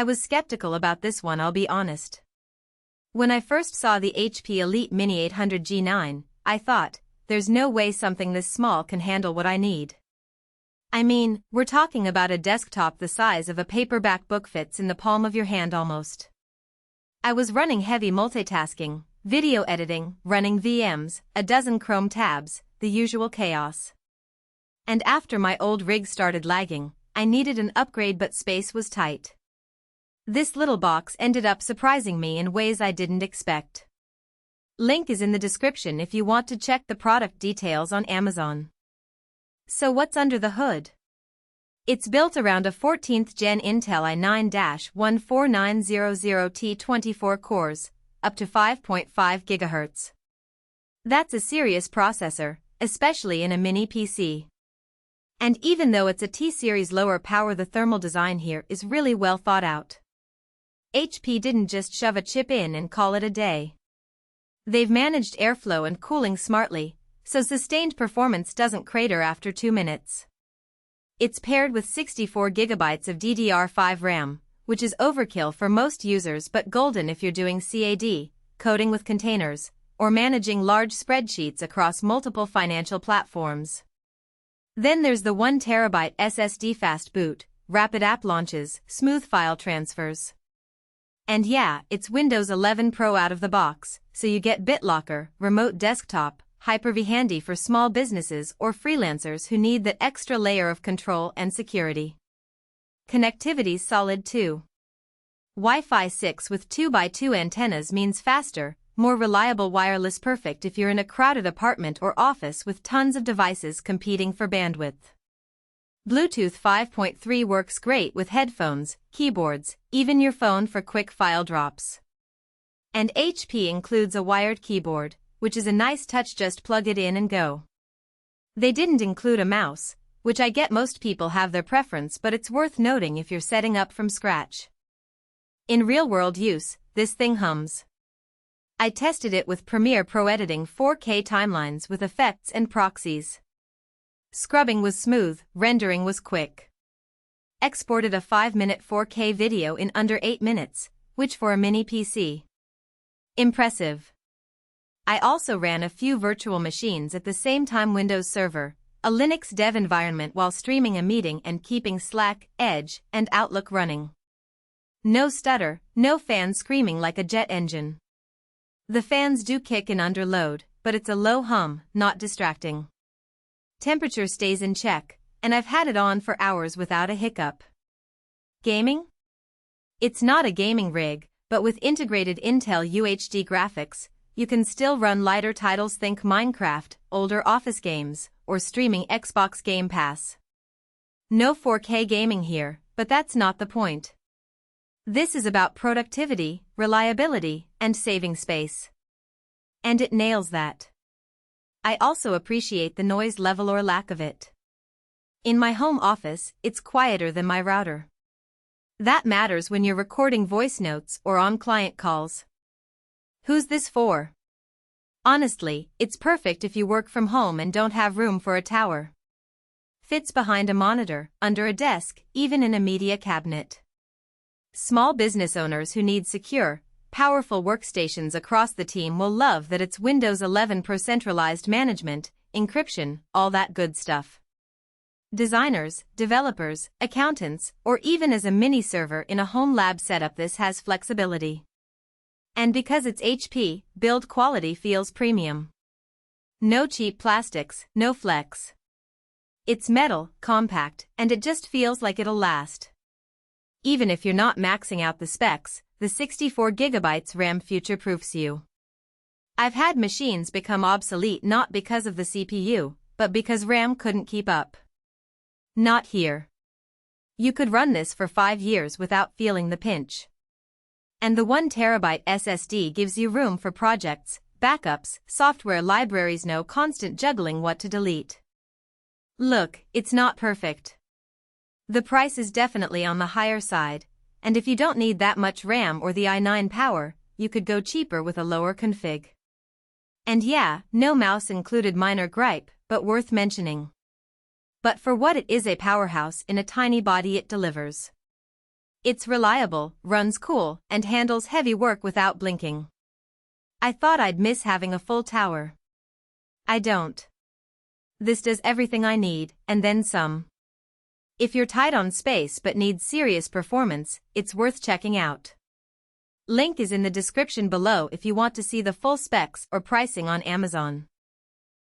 I was skeptical about this one, I'll be honest. When I first saw the HP Elite Mini 800G9, I thought, there's no way something this small can handle what I need. I mean, we're talking about a desktop the size of a paperback book, fits in the palm of your hand almost. I was running heavy multitasking, video editing, running VMs, a dozen Chrome tabs, the usual chaos. And after my old rig started lagging, I needed an upgrade, but space was tight. This little box ended up surprising me in ways I didn't expect. Link is in the description if you want to check the product details on Amazon. So what's under the hood? It's built around a 14th gen Intel i9-14900T 24 cores, up to 5.5 GHz. That's a serious processor, especially in a mini PC. And even though it's a T-series lower power, the thermal design here is really well thought out. HP didn't just shove a chip in and call it a day. They've managed airflow and cooling smartly, so sustained performance doesn't crater after 2 minutes. It's paired with 64 GB of DDR5 RAM, which is overkill for most users but golden if you're doing CAD, coding with containers, or managing large spreadsheets across multiple financial platforms. Then there's the 1 TB SSD, fast boot, rapid app launches, smooth file transfers. And yeah, it's Windows 11 Pro out of the box, so you get BitLocker, remote desktop, Hyper-V, handy for small businesses or freelancers who need that extra layer of control and security. Connectivity's solid too. Wi-Fi 6 with 2x2 antennas means faster, more reliable wireless, perfect if you're in a crowded apartment or office with tons of devices competing for bandwidth. Bluetooth 5.3 works great with headphones, keyboards, even your phone for quick file drops. And HP includes a wired keyboard, which is a nice touch, just plug it in and go. They didn't include a mouse, which I get most people have their preference, but it's worth noting if you're setting up from scratch. In real-world use, this thing hums. I tested it with Premiere Pro, editing 4K timelines with effects and proxies. Scrubbing was smooth, rendering was quick. Exported a 5-minute 4K video in under 8 minutes, which for a mini PC. Impressive. I also ran a few virtual machines at the same time, Windows Server, a Linux dev environment, while streaming a meeting and keeping Slack, Edge, and Outlook running. No stutter, no fan screaming like a jet engine. The fans do kick in under load, but it's a low hum, not distracting. Temperature stays in check, and I've had it on for hours without a hiccup. Gaming? It's not a gaming rig, but with integrated Intel UHD graphics, you can still run lighter titles, think Minecraft, older Office games, or streaming Xbox Game Pass. No 4K gaming here, but that's not the point. This is about productivity, reliability, and saving space. And it nails that. I also appreciate the noise level or lack of it. In my home office, it's quieter than my router. That matters when you're recording voice notes or on client calls. Who's this for? Honestly, it's perfect if you work from home and don't have room for a tower. Fits behind a monitor, under a desk, even in a media cabinet. Small business owners who need secure, powerful workstations across the team will love that it's Windows 11 Pro, centralized management, encryption, all that good stuff. Designers, developers, accountants, or even as a mini server in a home lab setup, this has flexibility. And because it's HP, build quality feels premium. No cheap plastics, no flex. It's metal, compact, and it just feels like it'll last. Even if you're not maxing out the specs, the 64 GB RAM future-proofs you. I've had machines become obsolete not because of the CPU, but because RAM couldn't keep up. Not here. You could run this for 5 years without feeling the pinch. And the 1 TB SSD gives you room for projects, backups, software libraries, no constant juggling what to delete. Look, it's not perfect. The price is definitely on the higher side, and if you don't need that much RAM or the i9 power, you could go cheaper with a lower config. And yeah, no mouse included, minor gripe, but worth mentioning. But for what it is, a powerhouse in a tiny body, it delivers. It's reliable, runs cool, and handles heavy work without blinking. I thought I'd miss having a full tower. I don't. This does everything I need, and then some. If you're tight on space but need serious performance, it's worth checking out. Link is in the description below if you want to see the full specs or pricing on Amazon.